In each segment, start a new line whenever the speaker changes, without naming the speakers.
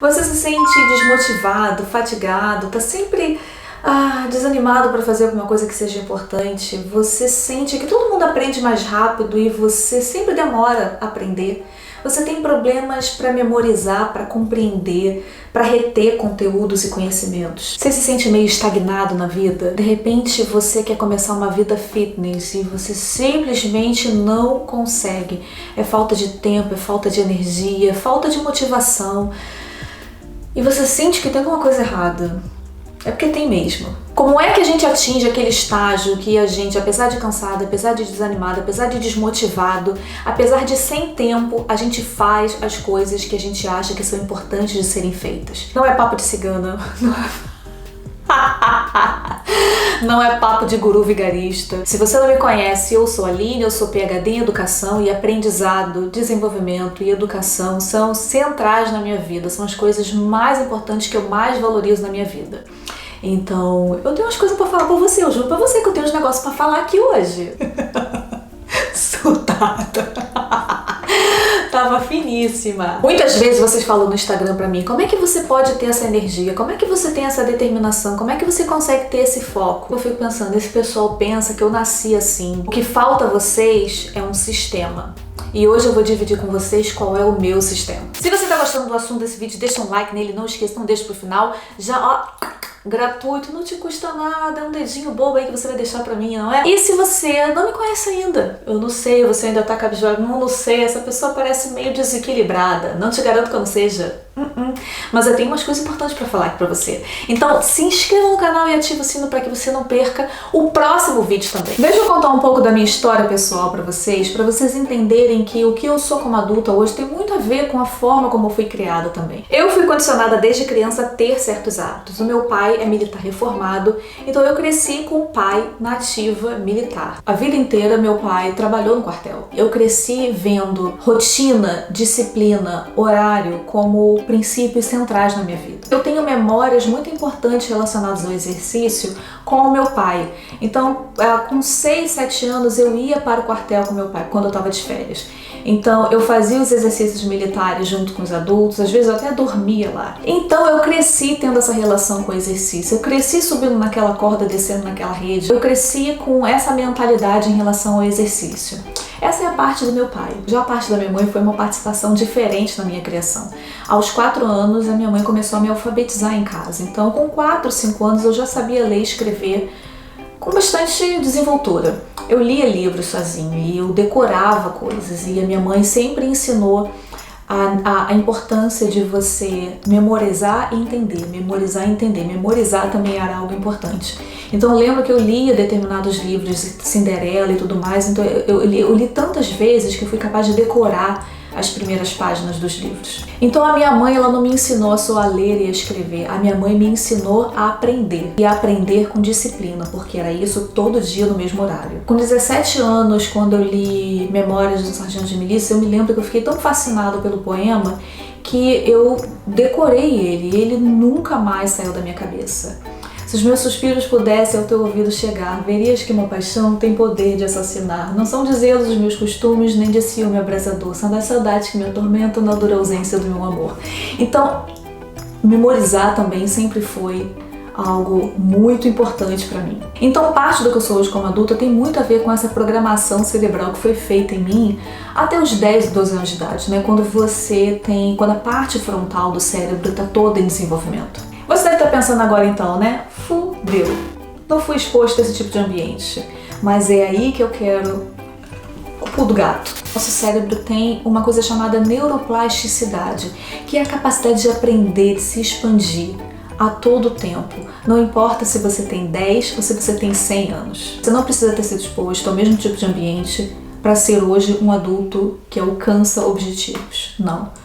Você se sente desmotivado, fatigado, tá sempre desanimado para fazer alguma coisa que seja importante. Você sente que todo mundo aprende mais rápido e você sempre demora a aprender. Você tem problemas para memorizar, para compreender, para reter conteúdos e conhecimentos. Você se sente meio estagnado na vida? De repente você quer começar uma vida fitness e você simplesmente não consegue. É falta de tempo, é falta de energia, é falta de motivação. E você sente que tem alguma coisa errada. É porque tem mesmo. Como é que a gente atinge aquele estágio que a gente, apesar de cansado, apesar de desanimado, apesar de desmotivado, apesar de sem tempo, a gente faz as coisas que a gente acha que são importantes de serem feitas? Não é papo de cigana, não é papo de guru vigarista. Se você não me conhece, eu sou a Aline, eu sou PhD em Educação e aprendizado, desenvolvimento e educação são centrais na minha vida, são as coisas mais importantes que eu mais valorizo na minha vida. Então, eu tenho umas coisas pra falar pra você, eu juro pra você que eu tenho uns negócios pra falar aqui hoje. Surtada. Tava finíssima. Muitas vezes vocês falam no Instagram pra mim, como é que você pode ter essa energia? Como é que você tem essa determinação? Como é que você consegue ter esse foco? Eu fico pensando, esse pessoal pensa que eu nasci assim. O que falta a vocês é um sistema. E hoje eu vou dividir com vocês qual é o meu sistema. Se você tá gostando do assunto desse vídeo, deixa um like nele, não esqueça, não deixa pro final. Já, gratuito, não te custa nada, é um dedinho bobo aí que você vai deixar pra mim, não é? E se você não me conhece ainda, eu não sei, você ainda tá cabisbaixo, não sei, essa pessoa parece meio desequilibrada, não te garanto que eu não seja, mas eu tenho umas coisas importantes pra falar aqui pra você. Então se inscreva no canal e ative o sino pra que você não perca o próximo vídeo também. Deixa eu contar um pouco da minha história pessoal pra vocês entenderem que o que eu sou como adulta hoje tem muito a ver com a forma como eu fui criada também. Eu fui condicionada desde criança a ter certos hábitos. O meu pai é militar reformado, então eu cresci com um pai na ativa militar. A vida inteira meu pai trabalhou no quartel. Eu cresci vendo rotina, disciplina, horário como princípios centrais na minha vida. Eu tenho memórias muito importantes relacionadas ao exercício com o meu pai. Então, com 6, 7 anos eu ia para o quartel com meu pai, quando eu estava de férias. Então eu fazia os exercícios militares junto com os adultos, às vezes eu até dormia lá. Então eu cresci tendo essa relação com o exercício, eu cresci subindo naquela corda, descendo naquela rede, eu cresci com essa mentalidade em relação ao exercício. Essa é a parte do meu pai. Já a parte da minha mãe foi uma participação diferente na minha criação. Aos 4 anos a minha mãe começou a me alfabetizar em casa, então com 4, 5 anos eu já sabia ler e escrever com bastante desenvoltura. Eu lia livros sozinho e eu decorava coisas e a minha mãe sempre ensinou a importância de você memorizar e entender, memorizar e entender. Memorizar também era algo importante. Então eu lembro que eu lia determinados livros, Cinderela e tudo mais, então eu li tantas vezes que eu fui capaz de decorar as primeiras páginas dos livros. Então a minha mãe, ela não me ensinou só a ler e a escrever, a minha mãe me ensinou a aprender, e a aprender com disciplina, porque era isso todo dia no mesmo horário. Com 17 anos, quando eu li Memórias do Sargento de Milícia, eu me lembro que eu fiquei tão fascinada pelo poema que eu decorei ele, e ele nunca mais saiu da minha cabeça. Se os meus suspiros pudessem ao teu ouvido chegar, verias que uma paixão tem poder de assassinar. Não são de zelos os meus costumes, nem de ciúme abrasador. São das saudades que me atormentam na dura ausência do meu amor. Então, memorizar também sempre foi algo muito importante para mim. Então, parte do que eu sou hoje como adulta tem muito a ver com essa programação cerebral que foi feita em mim até os 10, 12 anos de idade, né? Quando a parte frontal do cérebro está toda em desenvolvimento. Você deve estar pensando agora então, né? Fudeu, não fui exposto a esse tipo de ambiente, mas é aí que eu quero o pulo do gato. Nosso cérebro tem uma coisa chamada neuroplasticidade, que é a capacidade de aprender, de se expandir a todo tempo. Não importa se você tem 10 ou se você tem 100 anos. Você não precisa ter sido exposto ao mesmo tipo de ambiente para ser hoje um adulto que alcança objetivos. Não.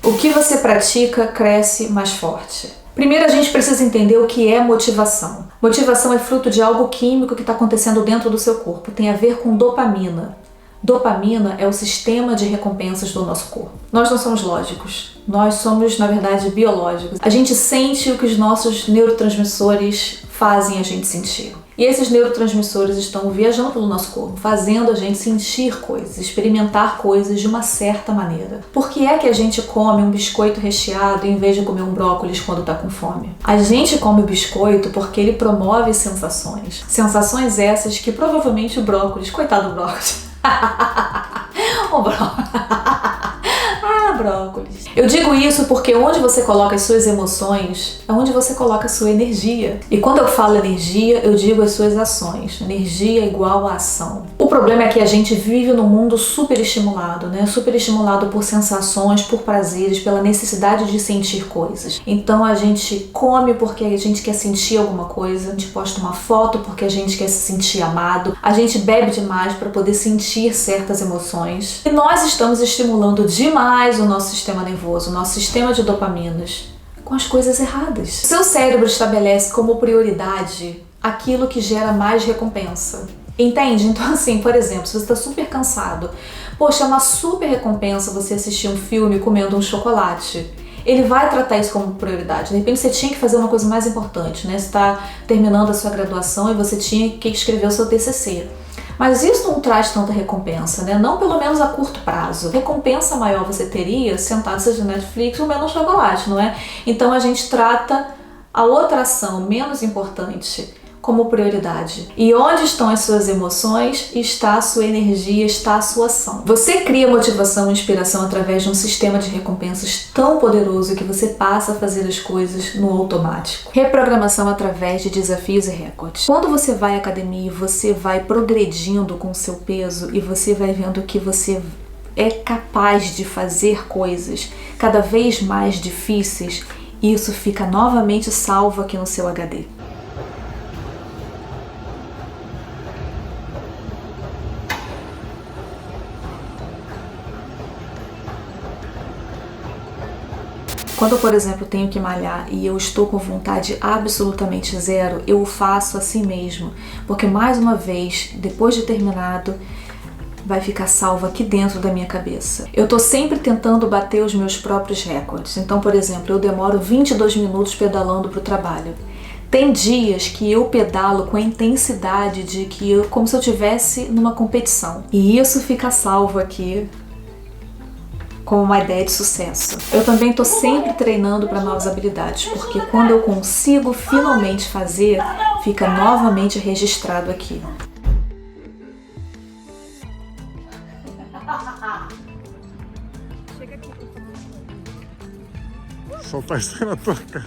O que você pratica cresce mais forte. Primeiro a gente precisa entender o que é motivação. Motivação é fruto de algo químico que está acontecendo dentro do seu corpo. Tem a ver com dopamina. Dopamina é o sistema de recompensas do nosso corpo. Nós não somos lógicos. Nós somos, na verdade, biológicos. A gente sente o que os nossos neurotransmissores fazem a gente sentir. E esses neurotransmissores estão viajando pelo nosso corpo, fazendo a gente sentir coisas, experimentar coisas de uma certa maneira. Por que é que a gente come um biscoito recheado em vez de comer um brócolis quando tá com fome? A gente come o biscoito porque ele promove sensações. Sensações essas que provavelmente o brócolis, coitado do brócolis. O brócolis. Brócolis. Eu digo isso porque onde você coloca as suas emoções é onde você coloca a sua energia. E quando eu falo energia, eu digo as suas ações. Energia é igual a ação. O problema é que a gente vive num mundo super estimulado, né? Super estimulado por sensações, por prazeres, pela necessidade de sentir coisas. Então a gente come porque a gente quer sentir alguma coisa, a gente posta uma foto porque a gente quer se sentir amado, a gente bebe demais para poder sentir certas emoções. E nós estamos estimulando demais o nosso sistema nervoso, o nosso sistema de dopaminas, com as coisas erradas. Seu cérebro estabelece como prioridade aquilo que gera mais recompensa. Entende? Então assim, por exemplo, se você está super cansado, poxa, é uma super recompensa você assistir um filme comendo um chocolate. Ele vai tratar isso como prioridade. De repente você tinha que fazer uma coisa mais importante, né? Você está terminando a sua graduação e você tinha que escrever o seu TCC. Mas isso não traz tanta recompensa, né? Não pelo menos a curto prazo. Recompensa maior você teria sentado seja na Netflix comendo um chocolate, não é? Então a gente trata a outra ação menos importante como prioridade. E onde estão as suas emoções, está a sua energia, está a sua ação. Você cria motivação e inspiração através de um sistema de recompensas tão poderoso que você passa a fazer as coisas no automático. Reprogramação através de desafios e recordes. Quando você vai à academia, você vai progredindo com o seu peso e você vai vendo que você é capaz de fazer coisas cada vez mais difíceis, e isso fica novamente salvo aqui no seu HD. Quando eu, por exemplo, tenho que malhar e eu estou com vontade absolutamente zero, eu o faço assim mesmo, porque mais uma vez, depois de terminado, vai ficar salvo aqui dentro da minha cabeça. Eu tô sempre tentando bater os meus próprios recordes. Então, por exemplo, eu demoro 22 minutos pedalando para o trabalho. Tem dias que eu pedalo com a intensidade de que como se eu estivesse numa competição. E isso fica salvo aqui como uma ideia de sucesso. Eu também estou sempre treinando para novas habilidades, porque quando eu consigo finalmente fazer, fica novamente registrado aqui.
Soltar isso aí na tua cara.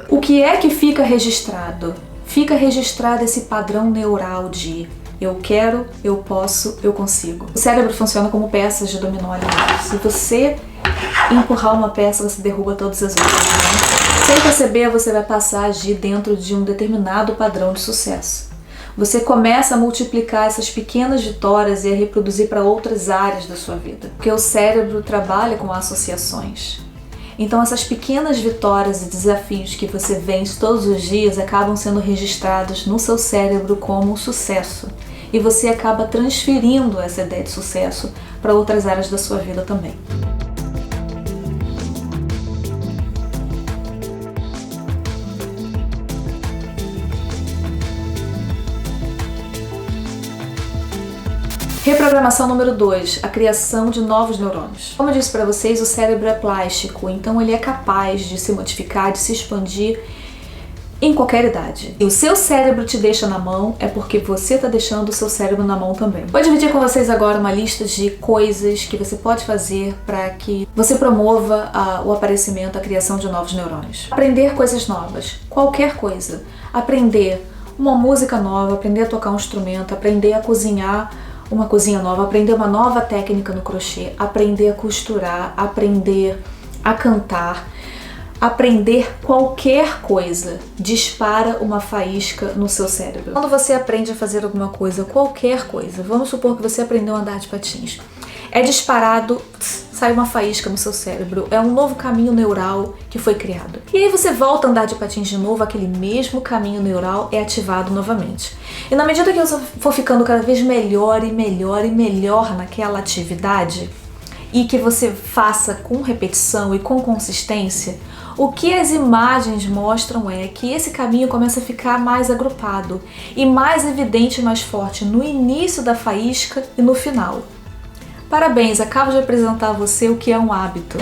O que é que fica registrado? Fica registrado esse padrão neural de eu quero, eu posso, eu consigo. O cérebro funciona como peças de dominó alinhadas. Se você empurrar uma peça, você derruba todas as outras, né? Sem perceber, você vai passar a agir dentro de um determinado padrão de sucesso. Você começa a multiplicar essas pequenas vitórias e a reproduzir para outras áreas da sua vida. Porque o cérebro trabalha com associações. Então essas pequenas vitórias e desafios que você vence todos os dias acabam sendo registrados no seu cérebro como sucesso. E você acaba transferindo essa ideia de sucesso para outras áreas da sua vida também. Reprogramação número 2, a criação de novos neurônios. Como eu disse para vocês, o cérebro é plástico, então ele é capaz de se modificar, de se expandir em qualquer idade. E o seu cérebro te deixa na mão, é porque você está deixando o seu cérebro na mão também. Vou dividir com vocês agora uma lista de coisas que você pode fazer para que você promova o aparecimento, a criação de novos neurônios. Aprender coisas novas, qualquer coisa. Aprender uma música nova, aprender a tocar um instrumento, aprender a cozinhar uma cozinha nova, aprender uma nova técnica no crochê, aprender a costurar, aprender a cantar, aprender qualquer coisa dispara uma faísca no seu cérebro. Quando você aprende a fazer alguma coisa, qualquer coisa, vamos supor que você aprendeu a andar de patins, é disparado, sai uma faísca no seu cérebro, é um novo caminho neural que foi criado. E aí você volta a andar de patins de novo, aquele mesmo caminho neural é ativado novamente. E na medida que você for ficando cada vez melhor e melhor e melhor naquela atividade, e que você faça com repetição e com consistência, O que as imagens mostram é que esse caminho começa a ficar mais agrupado e mais evidente e mais forte no início da faísca e no final. Parabéns, acabo de apresentar a você o que é um hábito.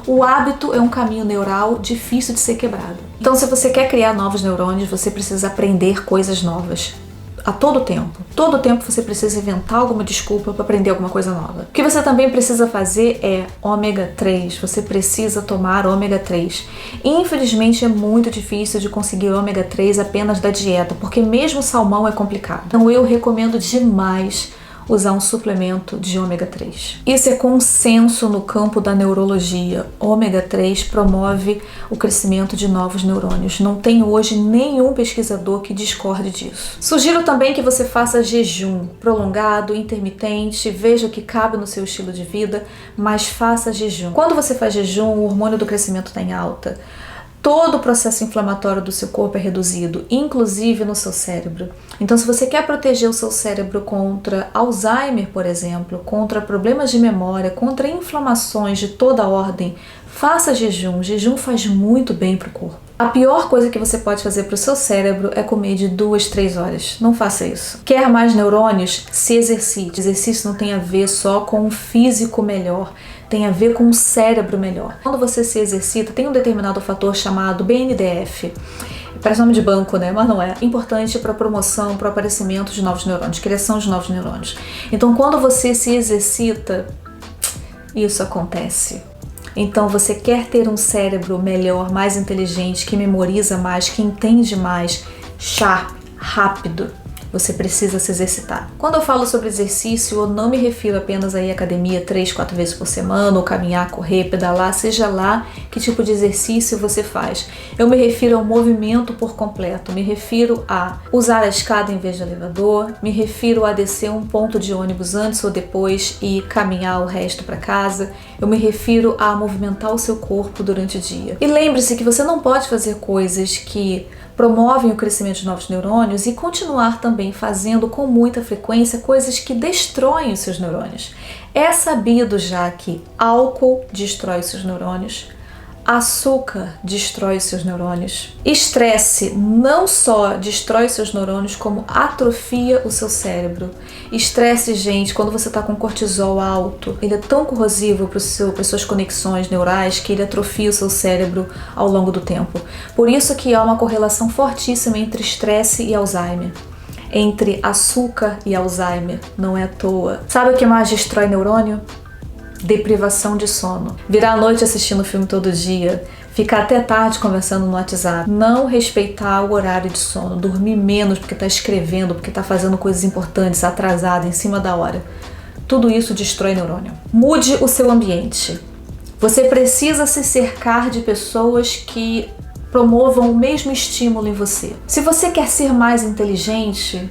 O hábito é um caminho neural difícil de ser quebrado. Então, se você quer criar novos neurônios, você precisa aprender coisas novas. A todo tempo. Todo tempo você precisa inventar alguma desculpa para aprender alguma coisa nova. O que você também precisa fazer é ômega 3. Você precisa tomar ômega 3. Infelizmente é muito difícil de conseguir ômega 3 apenas da dieta, porque mesmo salmão é complicado. Então eu recomendo demais usar um suplemento de ômega 3. Isso é consenso no campo da neurologia. Ômega 3 promove o crescimento de novos neurônios. Não tem hoje nenhum pesquisador que discorde disso. Sugiro também que você faça jejum prolongado, intermitente, veja o que cabe no seu estilo de vida, mas faça jejum. Quando você faz jejum, o hormônio do crescimento está em alta. Todo o processo inflamatório do seu corpo é reduzido, inclusive no seu cérebro. Então, se você quer proteger o seu cérebro contra Alzheimer, por exemplo, contra problemas de memória, contra inflamações de toda ordem, faça jejum. Jejum faz muito bem para o corpo. A pior coisa que você pode fazer para o seu cérebro é comer de 2, 3 horas. Não faça isso. Quer mais neurônios? Se exercite. Exercício não tem a ver só com um físico melhor, tem a ver com um cérebro melhor. Quando você se exercita, tem um determinado fator chamado BNDF. Parece nome de banco, né? Mas não é. Importante para a promoção, para o aparecimento de novos neurônios, criação de novos neurônios. Então, quando você se exercita, isso acontece. Então, você quer ter um cérebro melhor, mais inteligente, que memoriza mais, que entende mais, sharp, rápido. Você precisa se exercitar. Quando eu falo sobre exercício, eu não me refiro apenas a ir à academia 3, 4 vezes por semana, ou caminhar, correr, pedalar, seja lá que tipo de exercício você faz. Eu me refiro ao movimento por completo, me refiro a usar a escada em vez de elevador, me refiro a descer um ponto de ônibus antes ou depois e caminhar o resto para casa. Eu me refiro a movimentar o seu corpo durante o dia. E lembre-se que você não pode fazer coisas que promovem o crescimento de novos neurônios e continuar também fazendo com muita frequência coisas que destroem os seus neurônios. É sabido já que álcool destrói os seus neurônios, açúcar destrói os seus neurônios, estresse não só destrói os seus neurônios, como atrofia o seu cérebro. Estresse, gente, quando você está com cortisol alto, ele é tão corrosivo para as suas conexões neurais que ele atrofia o seu cérebro ao longo do tempo. Por isso que há uma correlação fortíssima entre estresse e Alzheimer. Entre açúcar e Alzheimer, não é à toa. Sabe o que mais destrói neurônio? Deprivação de sono. Virar a noite assistindo filme todo dia, ficar até tarde conversando no WhatsApp, não respeitar o horário de sono, dormir menos porque está escrevendo, porque está fazendo coisas importantes, atrasado, em cima da hora. Tudo isso destrói neurônio. Mude o seu ambiente. Você precisa se cercar de pessoas que promovam o mesmo estímulo em você. Se você quer ser mais inteligente,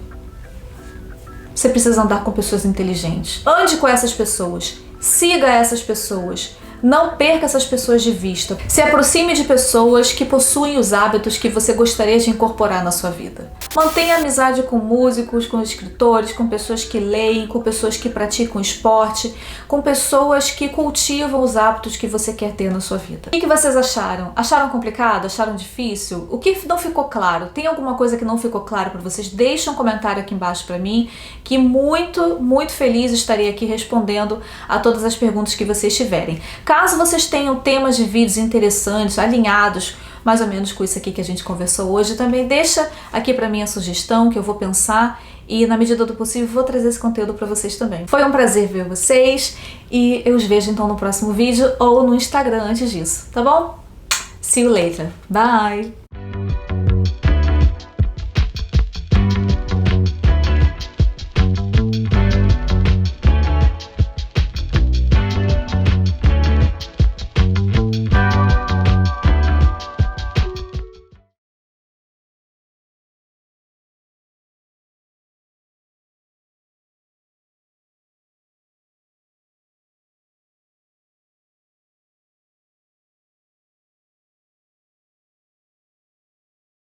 você precisa andar com pessoas inteligentes. Ande com essas pessoas. Siga essas pessoas. Não perca essas pessoas de vista. Se aproxime de pessoas que possuem os hábitos que você gostaria de incorporar na sua vida. Mantenha amizade com músicos, com escritores, com pessoas que leem, com pessoas que praticam esporte, com pessoas que cultivam os hábitos que você quer ter na sua vida. O que vocês acharam? Acharam complicado? Acharam difícil? O que não ficou claro? Tem alguma coisa que não ficou claro para vocês? Deixa um comentário aqui embaixo para mim, que muito feliz estarei aqui respondendo a todas as perguntas que vocês tiverem. Caso vocês tenham temas de vídeos interessantes, alinhados mais ou menos com isso aqui que a gente conversou hoje, também deixa aqui para mim a sugestão que eu vou pensar e, na medida do possível, vou trazer esse conteúdo para vocês também. Foi um prazer ver vocês e eu os vejo então no próximo vídeo ou no Instagram antes disso, tá bom? See you later. Bye!